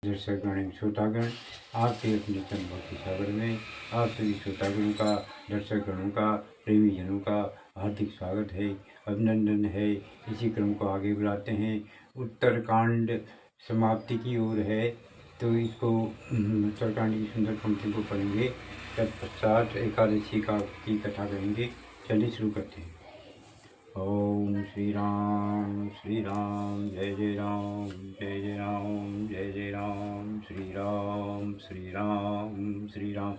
दर्शकगण श्रोतागण, आपके अपने चंद भक्ति सागर में आप सभी श्रोतागणों का, दर्शकगणों का, प्रेमी जनों का हार्दिक स्वागत है, अभिनंदन है। इसी क्रम को आगे बढ़ाते हैं। उत्तरकांड समाप्ति की ओर है, तो इसको उत्तरकांड की सुंदर पंक्ति को पढ़ेंगे। तत्पश्चात एकादशी की कथा करेंगे। चलिए शुरू करते हैं। ओम श्री राम जय जय राम जय जय राम जय जय राम श्री राम श्री राम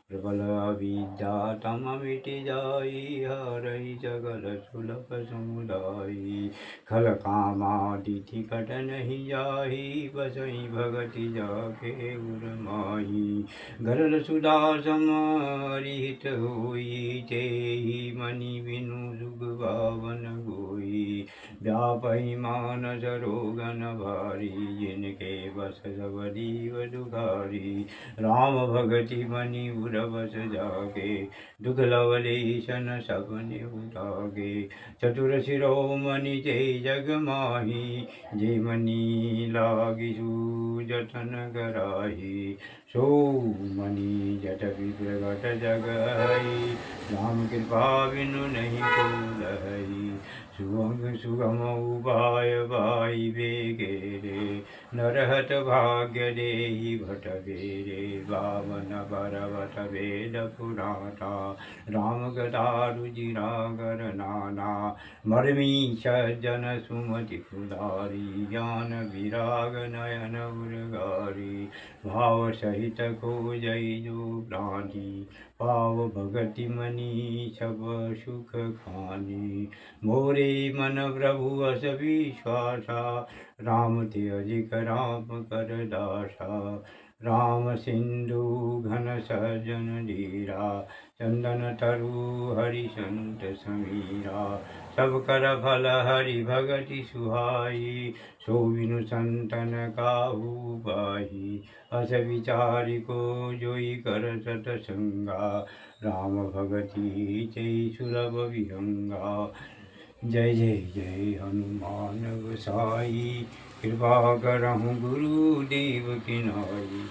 प्रबल विद्या तम मिट जाई, हरई जगल सुलभ समुदायी। खल कामादिति कट नहीं जाही, बसई भगति जाके गुर माही। गरल सुधा समरित होई, तेहि मणि बिनु जुग बावन गोई। व्यापई मानस रोगन भारी, जिनके बस सब दीव दुखारी। राम भगति मणि उर बस जागे, दुख लवलेशन सपने उठागे। चतुर शिरोमणि जय जग माही, जे मणि लागिसु जतन कराही। सो मणि जट विप्रगट जगई, राम कृपा बिनु नहीं को लहई। सुगम उपाय बाई बेगेरे, नरहत भाग्य देहि भट बेरे। बावन परवट वेद पुराता, राम गदा रुचिरा गर नाना। मर्मी सज्जन सुमति पुदारी, ज्ञान विराग नयन उर्गारी। भाव सहित खोजई जो प्राणी, पाव भगति मनि सब सुख खानी। मोरे मन प्रभु अस विश्वासा, राम ते अधिक राम कर दासा। राम सिंधु घन सजन धीरा, चंदन तरु हरि संत समीरा। सब कर फल हरि भगति सुहाई, सो बिनु संतन काहू पाही। अस विचारि को जोई कर सतसंगा, राम भगति चै सुलभ विहंगा। जय जय जय हनुमान गोसाई, कृपा करहु गुरुदेव की नाई।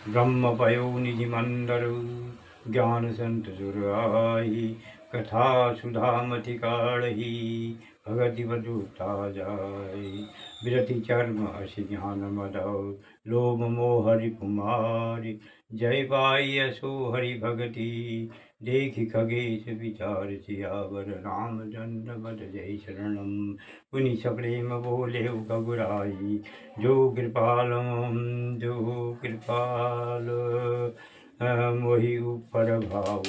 ब्रह्म पयो निधि मंदरु, ज्ञान संत सुर आई। कथा सुधा मति काढ़ी, भगति बधुता जाय। विरति चर्म असी ज्ञान मदौ, लोभ मोह रिपुमारी। जय पाई असो हरि भगति, देखि खगेश विचार सियावर। रामचंद्र बद जय शरणम, पुनि सप्रेम बोले कबुराई। जो कृपाल मोहि ऊपर भाऊ।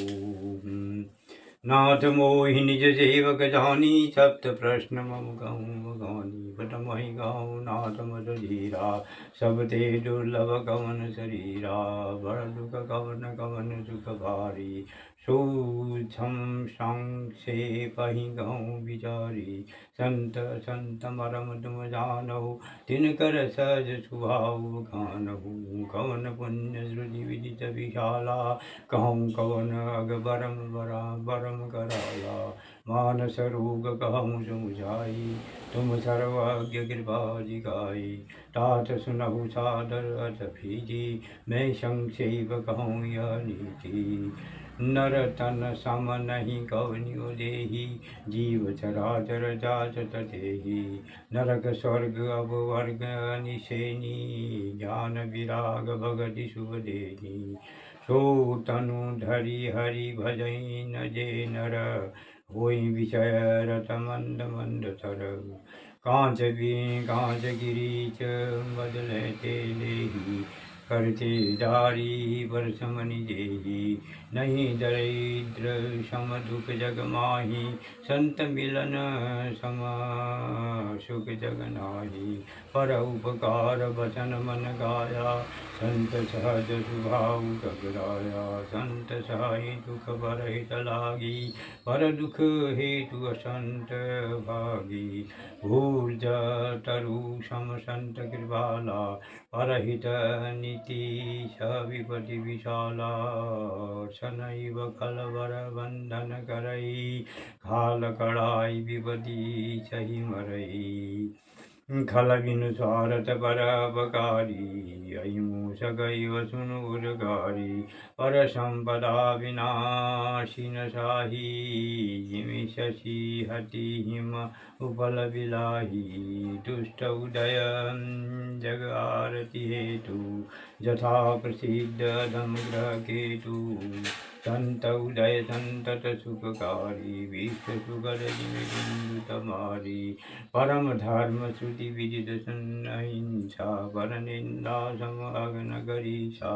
नाथ मोहि निज सेवक जानी, सप्त प्रश्न मम कहूँ गानी। बट महि गाऊँ नाथ मद धीरा, सब ते दुर्लभ कवन शरीरा। बड़ दुख कवन कवन सुख भारी, सूक्ष्म संक्षेपहि कहूँ विचारी। संत संत मरम तुम जानहु, तिनकर सहज स्वभाव बखानहु। कवन पुण्य श्रुति विदित विशाला, कहूँ कवन अग बरम कराला। मानस रोग कहूँ समुझाई, तुम सर्वज्ञ कृपा दिखाई। तात सुनहु सादर अस भीजी, मैं संक्षेप कहूँ यह नीति। नर तन सम नहीं कवनियो देही, जीव चराचर जाचत तेहि। नरक स्वर्ग अब वर्ग निसेनी, ज्ञान विराग भगति शुभ देनी। सो तनु धरि हरि भजई न जे नर, होई विषय रत मंद मंद तर। कांच गिरीच बदले ते लेही, करते जारी परसमनि जेही। नहीं दरिद्र सम दुख जग माही, संत मिलन सम सुख जग नाही। पर उपकार बचन मन गाया, संत सहज स्वभाव घबराया। संत सहाय दुख परहित लागी, पर दुख हेतु असंत भागी। भूल तरु सम संत कृपाला, परहित नीति विपति विशाला। शनैव खलवर बंधन करई, खाल कड़ाई विपति सही मरई। खल बिनु स्वारथ परोपकारी अहिंसकैव सुनुरकारी पर संपदा विनाशिन साही जिमि शशि हति हिम उपल बिलाही तुष्ट उदय जग आरती हेतु यथा प्रसिद्ध अधम ग्रह केतु संत उदय संतत सुखकारी विश्व सुगर जिमि बिंदु तमारी परम धर्म श्रुति विदित अहिंसा पर निंदा सम अग्न गरीसा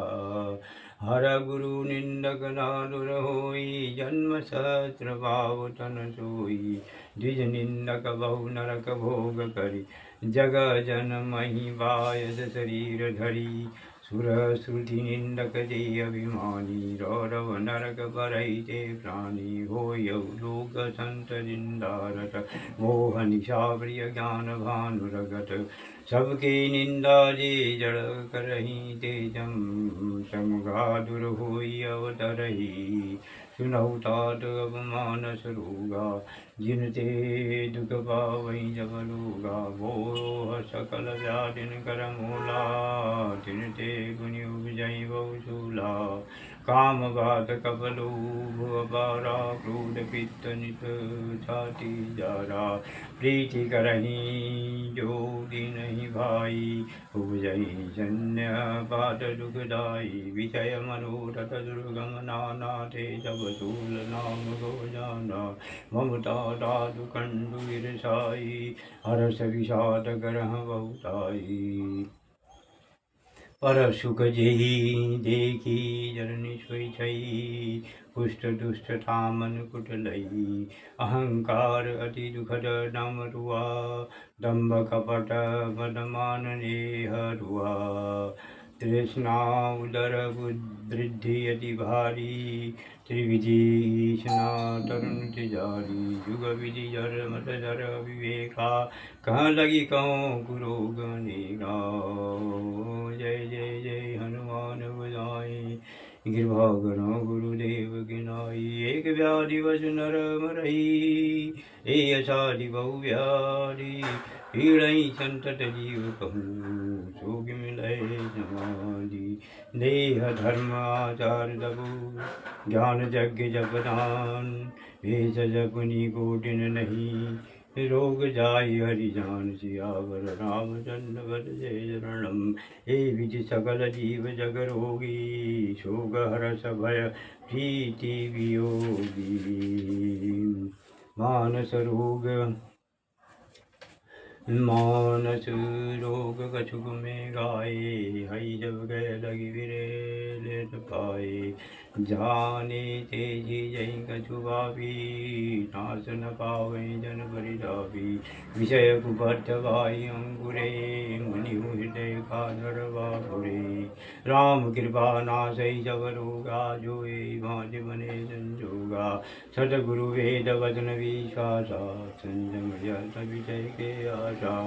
हर गुरु निंदक नादुर होई जन्म सहस्र भाव तन सोई द्विज निंदक बहु नरक भोग करी जग जन मही बायस शरीर धरी सुर श्रुति निंदक दे अभिमानी रौरव नरक बरहिते प्राणी होय लोक संत निंदारत मोह निशा प्रिय ज्ञान भानुरगत सबके निंदा जे जड़ करही तेजम समगादुर होई अवतरही सुनहु तात अपमान सरूगा जिनते दुख पावई जब लूगा वो सकल व्याधिन कर मूला तिनते गुनि उपजई बहुशूला काम बात कपलोभ अपारा क्रोध पित्त नित छाती जारा प्रीति करही जो दीनहि भाई उपजई जन्य पात दुखदाई विषय मनोरथ दुर्गम नाना थे जब शूल नाम गो जाना ममता दादु कंडु ईर्षाई हरस विषाद ग्रह बहुताई पर सुख जेहि देखी जननि सोई छई पुष्ट दुष्ट ठामन कुटलई अहंकार अति दुखद नम रुआ दंभ कपट बदमान हरुआ तृष्णा उदर वृद्धि अति भारी त्रिविधीषणा तरुण तिजारी युग विधि जर मत जर विवेका कहाँ लगी कहूँ गुरु गणेगा जय जय जय हनुमान बजाई कृपा करो गुरुदेव की नाई एक व्याधि वस नर मरही ए असाधि बहु व्याधि पीड़ई संतत जीव कहूँ सोग मिलय समाधि देह धर्म आचार दबु ज्ञान यज्ञ जप दान वेश जपुनि कोटिन नहीं रोग जाय हरि जान सियावर रामचंद्र भज जय शरणम हे विधि सकल जीव जग रोगी शोक हरस भय प्रीति वियोगी मानस रोग कछुक में गाये हई जब गए लगी विरे लेट पाए जाने तेजी जय कछु भावी नाश न पावे जन परितापी विषय कुपथ भाई अंकुरे मुनि हृदय काधर बापुरे राम कृपा नाशई जब रोगा जोए भाज बने संजोगा सतगुरु वेद वचन विश्वासा संजम जत विजय के आशा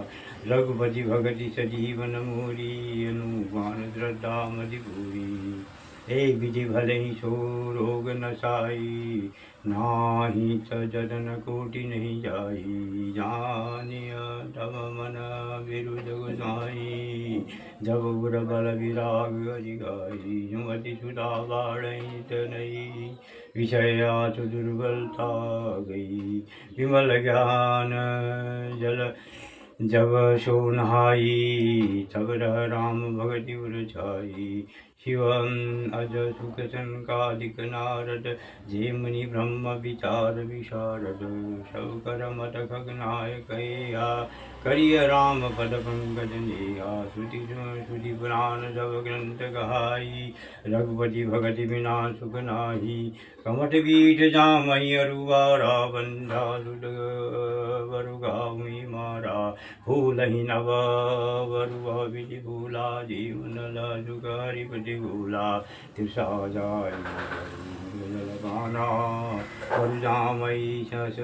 रघुपति भगति सजीवन मूरी अनुमान श्रद्धा मधिपूरी एक विधि भले ही सो रोग न साई नाही जदन कोटि नहीं जाई जानिय तब मन विरुद्ध गोसाई जब गुर बल विराग अधिगाई युमति सुधा बाढ़ नहीं विषयात दुर्बलता गई विमल ज्ञान जल जब सो नहाई तब रह राम भगति उर छाई शिवम अज सुख संकादिक नारद जे मुनि ब्रह्म विचार विशारद सब कर मत खगनाय कया करिय राम पद पंकज नेहा श्रुति श्रुति पुराण सब ग्रंथ गहाई रघुपति भगति बिना सुख नाही कमठ बीठ जामहि अरुवारा बंधा सुट वरुगामी मारा फूल ही नव वरुआ विधि भूला जीवन ला सुख हरिपति भूला तिरसा जाय लगाना, वरुजामयी शस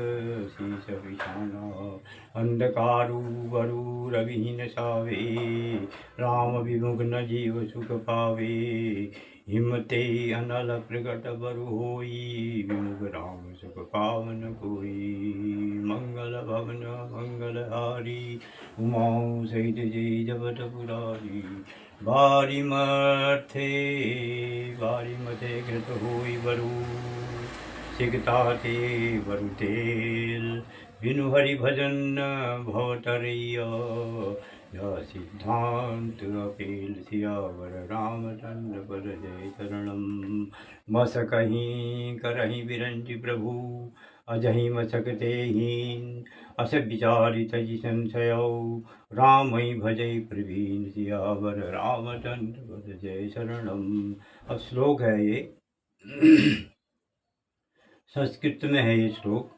शीश बिछाना, अंधकारु वरु रविहीन सावे, राम विमुख न जीव सुख पावे, हिमते अनल प्रगट बरु होई, विमुख राम सुख पावन कोई, मंगल भवन मंगल हारी, उमाओं सहित जय जपत पुरारी, बारी मथे घृत होई बरु, सिकता ते बरु तेल, बिनु हरि भजन भव तरैया, यह सिद्धांत अकेल सियावर रामचंद्र पद जय शरणम, मस कहीं करहीं बिरंज प्रभु, अजहि मसकते हीन, अस विचारित तजि संशयो, रामई भजई प्रवीण सियावर रामचंद्र पद जय शरणम। अब श्लोक है ये संस्कृत में है ये श्लोक।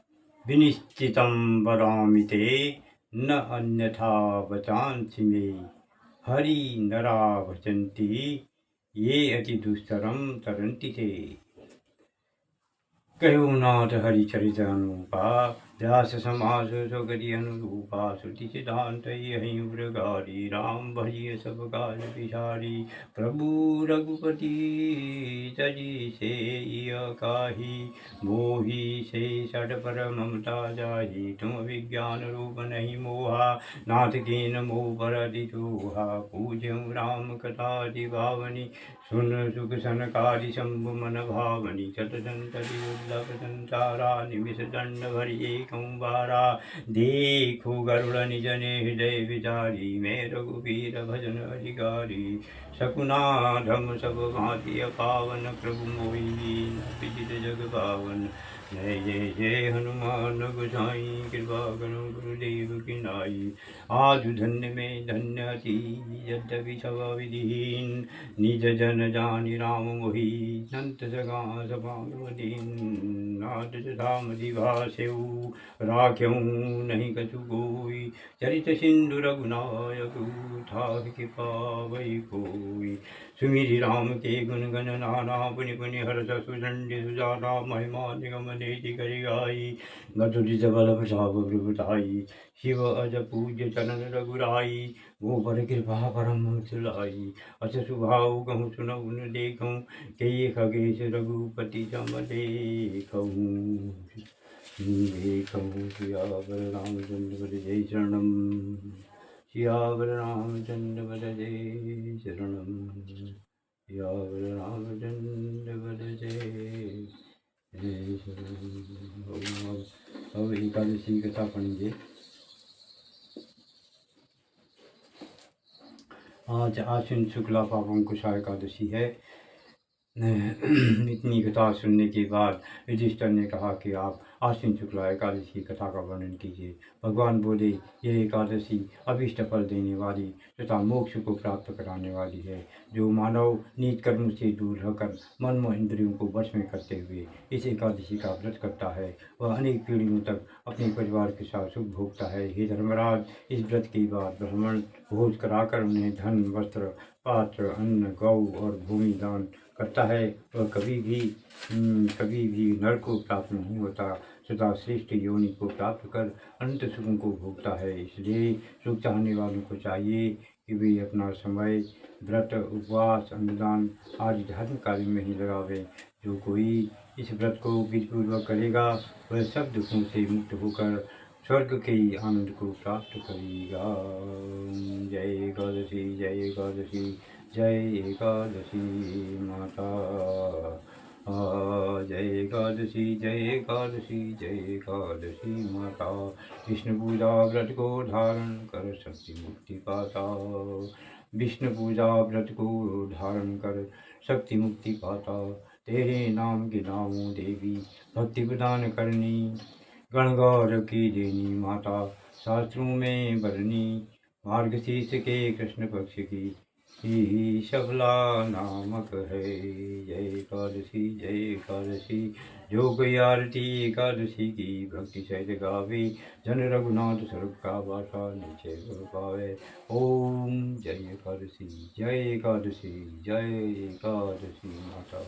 विनिश्चितं वदामि ते न अन्यथा वचांसि मे, हरि नरा भजन्ति ये अति दुस्तरम तरन्ति ते। कहो नाथ हरिचरित अनुपा, व्यास समास स्वगति अनुरूपा, श्रुति सिद्धांत यही उग्रगारी, राम भजिय सब काज पिछारी, प्रभु रघुपति तजी से काही, मोही से षड पर ममता जाही, तुम विज्ञान रूप नहीं मोहा, नाथ कीन मोह पर दिचोहा, पूज्यं राम कथा दिभावनी, सुन सुख सनकादि शंभु मन भावनी, शतसंतति दुर्लभ संसारा, निमिष दंड भरि एकं बारा, देखो गरुड़ निज ने हृदय विचारी, मैं रघुबीर भजन अधिकारी, शकुनाधम सब भांति पावन, प्रभु मोहि विदित जग पावन, जय जय जय हनुमान गोसाई, कृपा करो गुरुदेव की नाई, आज धन्य में धन्य अति, यद्यपि सब विधिहीन, निज जन जानि राम मोहि, संत सगा सभावदीन, नाथ धाम दिभासेऊ, राख्यऊ नहीं कछु कोई, चरित सिंधु रघुनायक, ठाकुर कृपा वही कोई, सुमिरि राम के गुण गण नाना, पुनि पुनि हर्ष सुचंडी सुजाना, महिमा निगम निधि करि गाई, गदुरित बल प्रताप प्रभुताई, शिव अज पूज्य चरण रघुराई, वो पर कृपा परम सुलाई, अस सुभाव कहूँ सुनऊ न देखूँ, के खगेश रघुपति सम देखूँ, देखूँ सियावर रामचंद्र पद जय शरणम, सियावर रामचंद्र पद जय शरणम, सियावर रामचंद्र पद जय शरणम। अब एकादशी कथा पढ़ेंगे। आज आश्विन शुक्ला पावंकुशा एकादशी है। इतनी कथा सुनने के बाद युधिष्ठिर ने कहा कि आप आश्विन शुक्ला एकादशी की कथा का वर्णन कीजिए। भगवान बोले, यह एकादशी अभीष्ट फल देने वाली तथा मोक्ष को प्राप्त कराने वाली है। जो मानव नीच कर्म से दूर रहकर मन व इंद्रियों को वश में करते हुए इस एकादशी का व्रत करता है, वह अनेक पीढ़ियों तक अपने परिवार के साथ सुख भोगता है। हे धर्मराज, इस व्रत के बाद ब्राह्मण भोज कराकर उन्हें धन, वस्त्र, पात्र, अन्न, गौ और भूमि दान करता है, वह कभी भी नरक को प्राप्त नहीं होता, सदा श्रेष्ठ योनि को प्राप्त कर अनंत सुखों को भोगता है। इसलिए सुख चाहने वालों को चाहिए कि वे अपना समय व्रत, उपवास, अन्नदान आदि धर्म कार्य में ही लगावे। जो कोई इस व्रत को विधिपूर्वक करेगा, वह सब दुखों से मुक्त होकर स्वर्ग के आनंद को प्राप्त करेगा। जय एकादशी, जय एकादशी, जय एकादशी माता, जय एकादशी, जय एकादशी, जय एकादशी माता। विष्णु पूजा व्रत को धारण कर शक्ति मुक्ति पाता, विष्णु पूजा व्रत को धारण कर शक्ति मुक्ति पाता। तेरे नाम के नामों देवी, भक्ति प्रदान करनी, गणगौर की देनी माता, शास्त्रों में बरनी, मार्गशीर्ष के कृष्ण पक्ष की ही शबला नामक है। जय एकादशी, जय एकादशी, जो कोई आरती एकादशी की भक्ति सहित गावे, जन रघुनाथ स्वर्ग का वासा निश्चय कर पावे। ओम जय एकादशी, जय एकादशी, जय एकादशी माता।